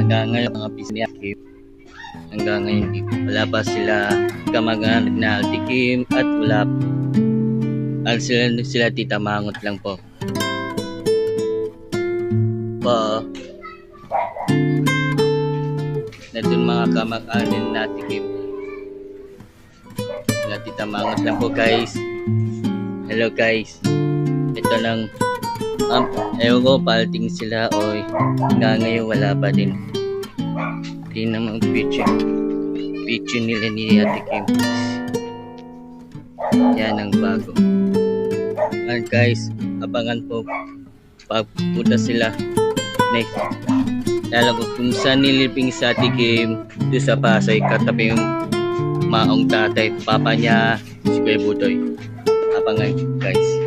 Hanggang ngayon mga business hanggang ngayon wala pa sila kamag-anak na Ate Kim at wala sila Tita Mangot lang po. Na dun mga kamag-anak na Ate Kim, sila Tita Mangot lang po guys. Hello guys, ito lang ewan ko palting sila o hanggang ngayon wala pa din. Hindi naman picture nila ni Ate Kim. Yan ang bago. And guys, abangan po pagpunta sila next. Alam ko kung saan niliping sa Ate Kim doon sa Pasay, katabi yung maong tatay, papa niya, si Kuya Butoy. Abangan guys.